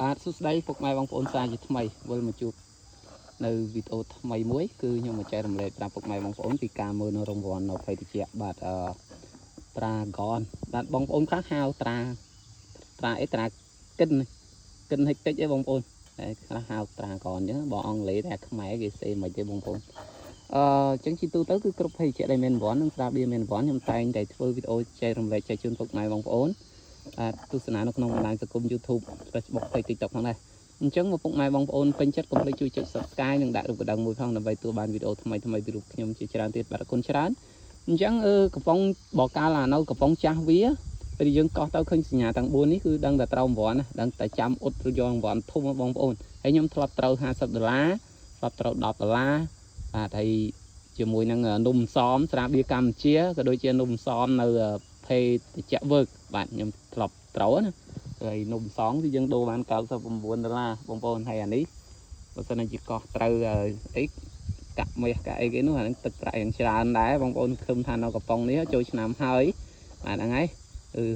បាទសួស្តីពុកម៉ែបងប្អូនសាជាថ្មីវិលមកជួបនៅវីដេអូថ្មីមួយគឺខ្ញុំមកចែករំលែកប្រាប់ពុកម៉ែបងប្អូនពីការមើលនៅរង្វាន់នៅភ័យតិចបាទត្រាហ្គនបាទបងប្អូនខ្លះហៅត្រាអីត្រាកិនហិចតិចអីបងប្អូនតែខ្លះហៅត្រាហ្គនអញ្ចឹងបងអង់គ្លេសតែខ្មែរគេសេមិនទេបងប្អូនអញ្ចឹងជីទូទៅគឺគ្រប់ភ័យតិចដែលមានរង្វាន់និងស្រាបៀរមានរង្វាន់ខ្ញុំតែងតែធ្វើវីដេអូចែករំលែកចែកជូនពុកម៉ែបងប្អូនទស្សនានៅក្នុងបណ្ដាញសង្គម YouTube Facebook ហើយ TikTok ផងដែរអញ្ចឹងមកពុកម៉ែបងប្អូនពេញចិត្តកុំភ្លេចជួយចុច Subscribe និងដាក់រូបកណ្ដឹងមួយផងដើម្បីទទួលបានវីដេអូថ្មីពីរូបខ្ញុំជាច្រើនទៀតបាទអរគុណច្រើនអញ្ចឹងកំប៉ុងបកកាលនៅកំប៉ុងចាស់វាពេលយើងកោះទៅឃើញសញ្ញាទាំង4នេះគឺដឹងតែត្រូវរង្វាន់ណាដឹងតែចាំអ៊ុតឬយករង្វាន់ធំបងប្អូនហើយខ្ញុំធ្លាប់ត្រូវ$50ធ្លាប់ត្រូវ$10បាទហើយជាមួយនឹងនំសមស្រាបៀរកម្ពុជាក៏ដូចជានំសមនៅភេទជ្ជៈវើកបាទខ្ញុំធ្លាប់ត្រូវណាហើយនំសងគឺយើងដូរបាន$99បងប្អូនហើយអានេះបើសិនជាកោះត្រូវអីកាក់មាសកាក់អីគេនោះអានឹងទឹកប្រាក់យ៉ាងច្រើនដែរបងប្អូនឃើញថានៅកំប៉ុងនេះចូលឆ្នាំហើយបាទហ្នឹងហើយ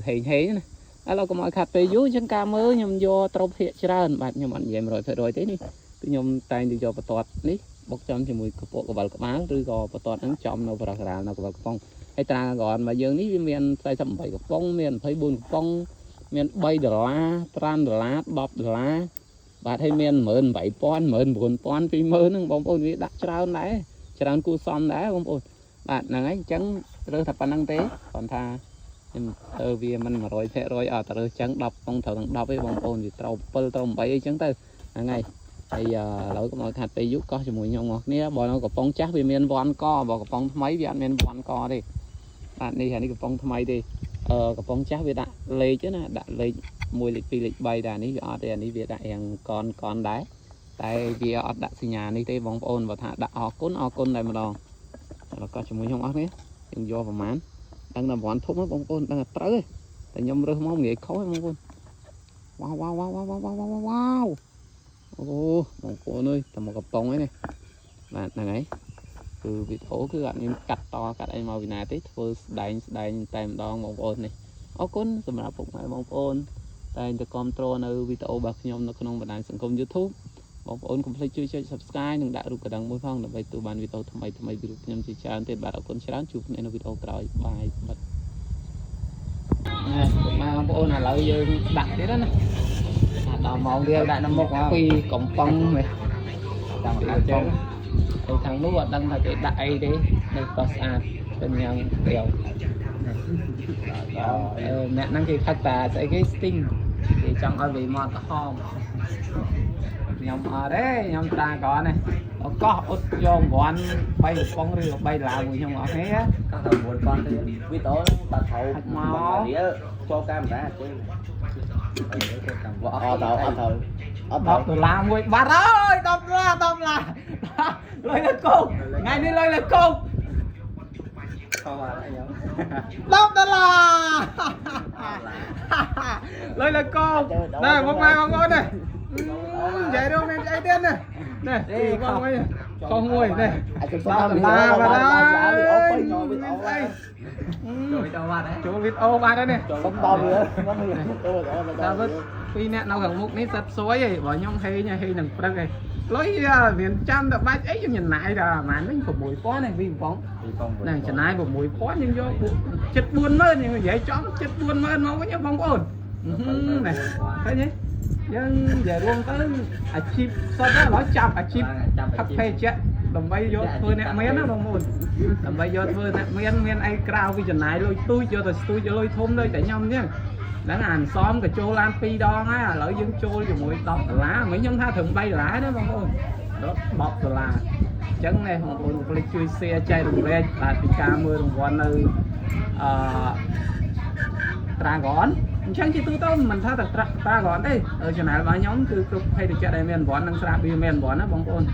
ហេងណាឥឡូវកុំឲ្យខាត់ពេលយូរអញ្ចឹងការមើលខ្ញុំយកត្រូវភាកច្រើនបាទខ្ញុំអត់និយាយ100%ទេនេះគឺខ្ញុំតែងទៅយកបន្ទាត់នេះបុកចំជាមួយកពក់កវលក្បាលឬក៏បន្ទាត់ហ្នឹងចំនៅប្រក្រាលនៅកវលកំប៉ុងហើយត្រាហ្គនមកយើងនេះវាមាន48កំប៉ុងមាន24កំប៉ុងមាន$3 $5 $10បាទហើយមាន$18,000 $19,000 $20,000ហ្នឹងបងប្អូនវាដាក់ច្រើនដែរច្រើនគួរសមដែរបងប្អូនបាទហ្នឹងហើយអញ្ចឹងរើសថាប៉ុណ្្នឹងទេគ្រាន់ថាខ្ញុំវាមិន100%អត់ទៅរើសចឹង10កំប៉ុងត្រូវទាំង10ឯងបងប្អូនវាត្រូវ7ត្រូវ8អីចឹងទៅហ្នឹងហើយហើយឥឡូវកុំឲ្យខាត់ពេលយូរកោះជាមួយខ្ញុំអស់គ្នាបើនៅកំប៉ុងចាស់វាមានវ៉ាន់កបើកំប៉ុងថ្មីវាអត់មានវ៉ាន់កទេបាទនេះកំប៉ុងថ្មីទេកំប៉ុងចាស់វាដាក់លេខណាដាក់លេខ1លេខ2លេខ3ដែរនេះវាអត់ទេអានេះវាដាក់យ៉ាងកនដែរតែវាអត់ដាក់សញ្ញានេះទេបងប្អូនបើថាដាក់អរគុណតែម្ដងឥឡូវក៏ជាមួយខ្ញុំអស់នេះខ្ញុំយកប្រហែលដឹងតែវ៉ាន់ធំហ្នឹងបងប្អូនដឹងតែត្រូវទេតែខ្ញុំរើសមកងាយខុសហ្នឹងបងប្អូនវ៉ាវអូបងប្អូនអើយតែមកកំប៉ុងហ្នឹងបាទហ្នឹងហើយគឺវីដេអូគឺអត់មានកាត់អីមកពីណាទេធ្វើស្ដែងតែម្ដងបងប្អូននេះអរគុណសម្រាប់ពុកម៉ែបងប្អូនតែទៅគាំទ្រនៅវីដេអូរបស់ខ្ញុំនៅក្នុងបណ្ដាញសង្គម YouTube បងប្អូនកុំភ្លេចជួយចុច Subscribe និងដាក់រូបកណ្ដឹងមួយផងដើម្បីទទួលបានវីដេអូថ្មីពីរូបខ្ញុំជាច្រើនទៀតបាទអរគុណច្រើនជួបគ្នានៅវីដេអូក្រោយបាយបាទពុកម៉ែបងប្អូនឥឡូវយើងដាក់ទៀតណាដល់ម៉ោងទៀតដាក់នៅមុខពីកំប៉ុងនេះតាមខាងចឹងទៅខាងនោះអត់ដឹងថាគេដាក់អីទេនៅក៏ស្អាតពេញយ៉ាងព្រាវអ្នកហ្នឹងគេផឹកតាស្អីគេ sting គេចង់ឲ្យវាមកក្រហមខ្ញុំអត់ទេខ្ញុំត្រាក្រនេះកោះអ៊ុតយករង្វាន់3កំប៉ុងឬក៏$3មួយខ្ញុំអត់ទេកោះតែ$9,000ទេវីដេអូបាត់ត្រូវមកចូលកាមេរ៉ាទេអត់ត្រូវ$មួយបាត់ហើយ$10លុយលើកោកថ្ងៃនេះលុយលើកោកខោអត់អីខ្ញុំ$10លុយលើកោកណែមកម៉ែបងប្អូននេះនិយាយរួមមានអីទៀតនេះបងអើយខុសមួយនេះអាច$10បាទហើយចូលវីដេអូបាត់ហើយនេះសុំ10វាតាមពីរអ្នកនៅខាងមុខនេះសិតសួយឯងបើខ្ញុំហេងនឹងព្រឹកឯងលុយមានចាំតែបាច់អីខ្ញុំចំណាយតែប្រហែលវិញ$6,000ឯងពីកំប៉ុងណែចំណាយ$6,000ខ្ញុំយក7-40000ខ្ញុំនិយាយចំ7-40000មកវិញបងប្អូនណែឃើញទេយើងនិយាយរួមទៅអាជីពសុទ្ធហើយឥឡូវចាប់អាជីពផឹកភេសជ្ជៈដើម្បីយកធ្វើអ្នកមានណាបងប្អូនដើម្បីយកធ្វើអ្នកមានអីក្រៅពីចំណាយលុយទូចយកទៅស្ទូចលុយធំដូចតែខ្ញុំអញ្ចឹងហ្នឹងអានសមក៏ចូលឡាន2ដងហើយឥឡូវយើងចូលជាមួយ$10មិញខ្ញុំថាត្រឹម$3ទេបងប្អូនដល់$10អញ្ចឹងនេះបងប្អូនភ្លេចជួយ share ចែករំលែកបាទពីការមើលរង្វាន់នៅត្រាហ្គនអញ្ចឹងជាទូទៅមិនថាតែត្រាហ្គនទេchannel របស់ខ្ញុំគឺគ្រប់ភេទជ្ជៈដែលមានរង្វាន់និងស្រាបៀរមានរង្វាន់ណាបងប្អូន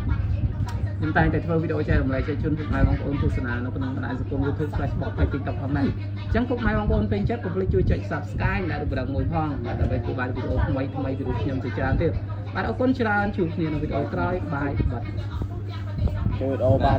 ខ្ញុំតែងតែធ្វើវីដេអូចែករំលែកចែកជូនពុកម៉ែបងប្អូនទស្សនានៅក្នុងបណ្ដាញសង្គម YouTube Facebook ហើយ TikTok ផងដែរអញ្ចឹងពុកម៉ែបងប្អូនពេញចិត្តកុំភ្លេចជួយចុច Subscribe ដាក់រូបកណ្ដឹងមួយផងបាទដើម្បីទទួលបានវីដេអូថ្មីពីរូបខ្ញុំជាច្រើនទៀតបាទអរគុណច្រើនជួបគ្នានៅវីដេអូក្រោយបាយបាទជួយវីដេអូបាទ